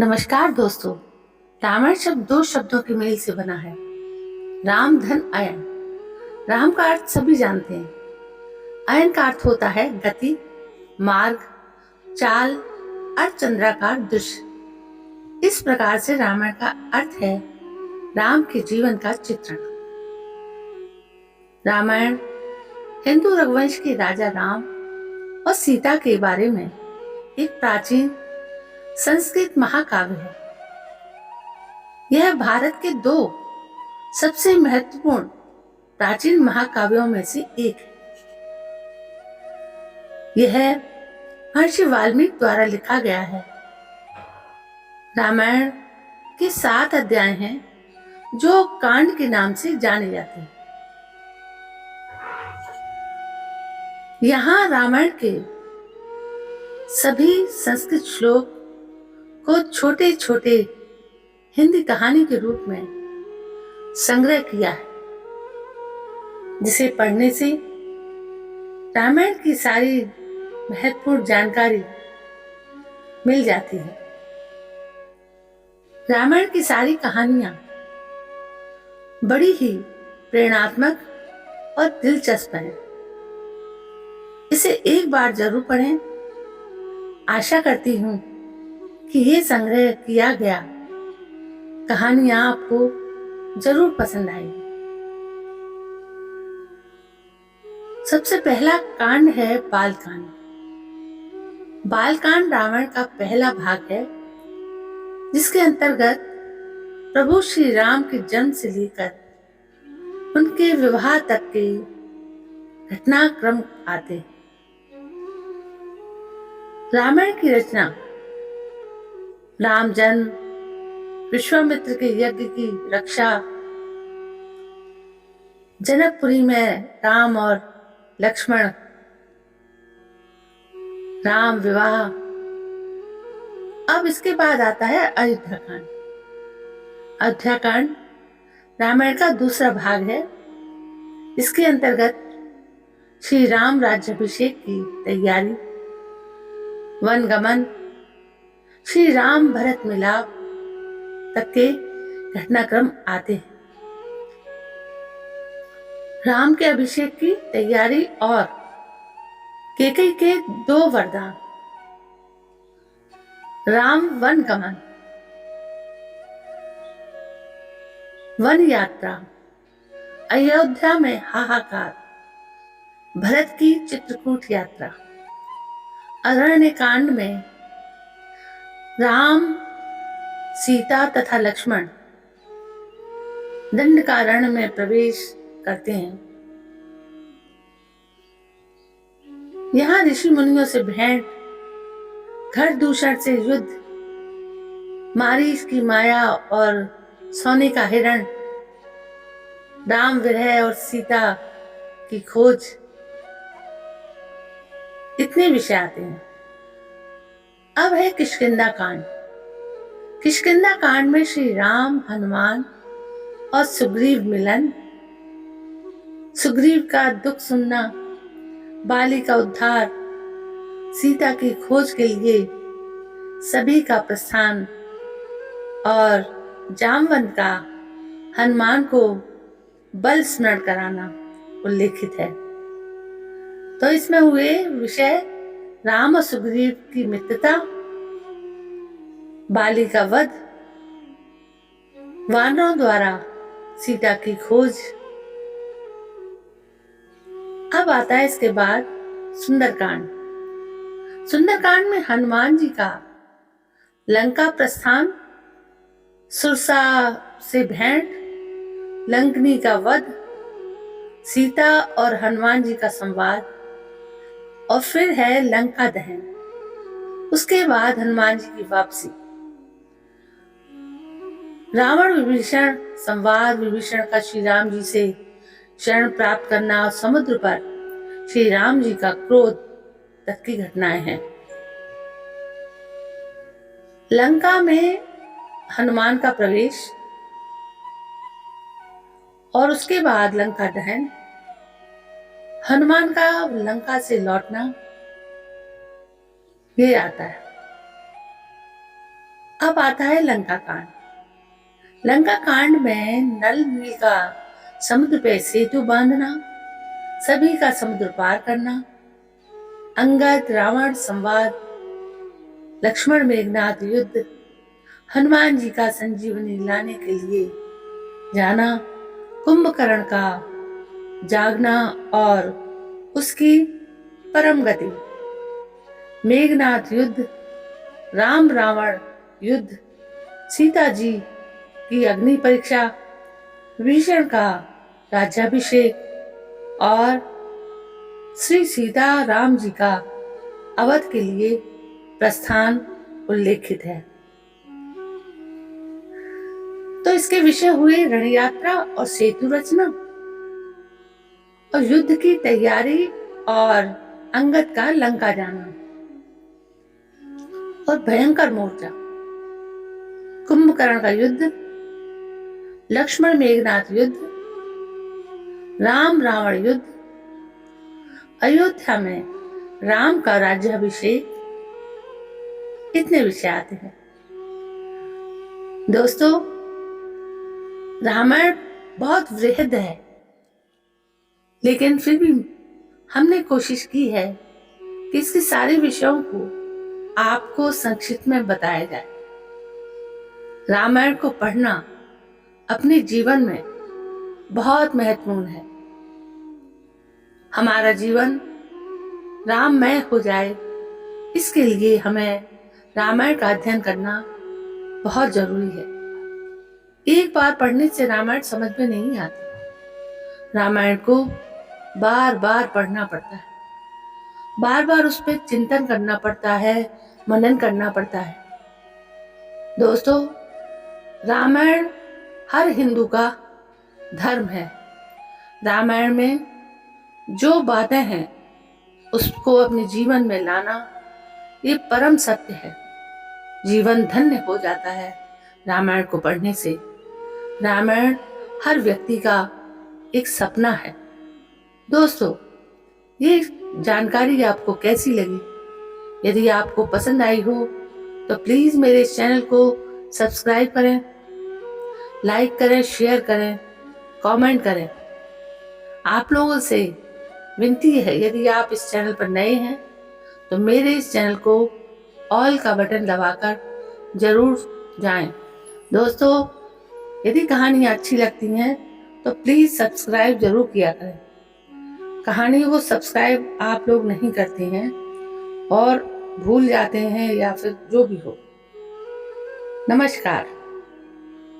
नमस्कार दोस्तों। रामायण शब्द दो शब्दों के मेल से बना है, राम धन अयन। राम का अर्थ सभी जानते हैं। अयन का अर्थ होता है गति, मार्ग, चाल और चंद्राकार दृश्य। इस प्रकार से रामायण का अर्थ है राम के जीवन का चित्रण। रामायण हिंदू रघुवंश के राजा राम और सीता के बारे में एक प्राचीन संस्कृत महाकाव्य है। यह भारत के दो सबसे महत्वपूर्ण प्राचीन महाकाव्यों में से एक है। यह महर्षि वाल्मीकि द्वारा लिखा गया है। रामायण के 7 अध्याय हैं जो कांड के नाम से जाने जाते हैं। यहाँ रामायण के सभी संस्कृत श्लोक को छोटे छोटे हिंदी कहानी के रूप में संग्रह किया है, जिसे पढ़ने से रामायण की सारी महत्वपूर्ण जानकारी मिल जाती है। रामायण की सारी कहानियां बड़ी ही प्रेरणात्मक और दिलचस्प हैं। इसे एक बार जरूर पढ़ें। आशा करती हूं कि ये संग्रह किया गया कहानियां आपको जरूर पसंद आएगी। सबसे पहला कांड है बालकांड। बालकांड रामायण का पहला भाग है, जिसके अंतर्गत प्रभु श्री राम के जन्म से लेकर उनके विवाह तक के घटनाक्रम आते हैं। रामायण की रचना राम जन्म, विश्वामित्र के यज्ञ की रक्षा, जनकपुरी में राम और लक्ष्मण, राम विवाह। अब इसके बाद आता है अयोध्याकांड। अयोध्याकांड रामायण का दूसरा भाग है। इसके अंतर्गत श्री राम राज्याभिषेक की तैयारी, वनगमन, श्री राम भरत मिलाप तक के घटनाक्रम आते हैं। राम के अभिषेक की तैयारी और कैकेयी के 2 वरदान। राम वनगमन, वन यात्रा, अयोध्या में हाहाकार, भरत की चित्रकूट यात्रा। अरण्य कांड में राम, सीता तथा लक्ष्मण दंडकारण्य में प्रवेश करते हैं। यहाँ ऋषि मुनियों से भेंट, घर दूषण से युद्ध, मारीच की माया और सोने का हिरण, राम विरह और सीता की खोज, इतने विषय आते हैं। अब है किष्किंधा कांड। किष्किंधा कांड में श्री राम, हनुमान और सुग्रीव मिलन, सुग्रीव का दुख सुनना, बाली का उद्धार, सीता की खोज के लिए सभी का प्रस्थान और जामवंत का हनुमान को बल स्मरण कराना उल्लेखित है। तो इसमें हुए विषय राम और सुग्रीव की मित्रता, बाली का वध, वानरों द्वारा सीता की खोज। अब आता है इसके बाद सुंदरकांड। सुंदरकांड में हनुमान जी का लंका प्रस्थान, सुरसा से भेंट, लंकनी का वध, सीता और हनुमान जी का संवाद, और फिर है लंका दहन। उसके बाद हनुमान जी की वापसी, रावण विभीषण संवाद, विभीषण का श्री राम जी से शरण प्राप्त करना और समुद्र पर श्री राम जी का क्रोध तक की घटनाएं हैं। लंका में हनुमान का प्रवेश और उसके बाद लंका दहन, हनुमान का लंका से लौटना, ये आता है। अब आता है लंका कांड। लंका कांड में नल नील का समुद्र पे सेतु बांधना, सभी का समुद्र पार करना, अंगद रावण संवाद, लक्ष्मण मेघनाथ युद्ध, हनुमान जी का संजीवनी लाने के लिए जाना, कुंभकर्ण का जागना और उसकी परम गति, मेघनाथ युद्ध, राम रावण युद्ध, सीता जी की अग्नि परीक्षा, विभीषण का राज्याभिषेक और श्री सीता राम जी का अवध के लिए प्रस्थान उल्लेखित है। तो इसके विषय हुए रण यात्रा और सेतु रचना और युद्ध की तैयारी और अंगद का लंका जाना और भयंकर मोर्चा, कुंभकर्ण का युद्ध, लक्ष्मण मेघनाथ युद्ध, राम रावण युद्ध, अयोध्या में राम का राज्याभिषेक, इतने विषय आते हैं। दोस्तों, रामायण बहुत वृहद है, लेकिन फिर भी हमने कोशिश की है कि इसके सारे विषयों को आपको संक्षिप्त में बताया जाए। रामायण को पढ़ना अपने जीवन में बहुत महत्वपूर्ण है। हमारा जीवन राममय हो जाए, इसके लिए हमें रामायण का अध्ययन करना बहुत जरूरी है। एक बार पढ़ने से रामायण समझ में नहीं आती। रामायण को बार बार पढ़ना पड़ता है, बार बार उस पर चिंतन करना पड़ता है, मनन करना पड़ता है। दोस्तों, रामायण हर हिंदू का धर्म है। रामायण में जो बातें हैं उसको अपने जीवन में लाना, ये परम सत्य है। जीवन धन्य हो जाता है रामायण को पढ़ने से। रामायण हर व्यक्ति का एक सपना है। दोस्तों, ये जानकारी आपको कैसी लगी? यदि आपको पसंद आई हो तो प्लीज मेरे इस चैनल को सब्सक्राइब करें, लाइक करें, शेयर करें, कमेंट करें। आप लोगों से विनती है, यदि आप इस चैनल पर नए हैं तो मेरे इस चैनल को ऑल का बटन दबाकर जरूर जाएं। दोस्तों, यदि कहानियाँ अच्छी लगती हैं तो प्लीज सब्सक्राइब जरूर किया करें। कहानियों को सब्सक्राइब आप लोग नहीं करते हैं और भूल जाते हैं या फिर जो भी हो। नमस्कार।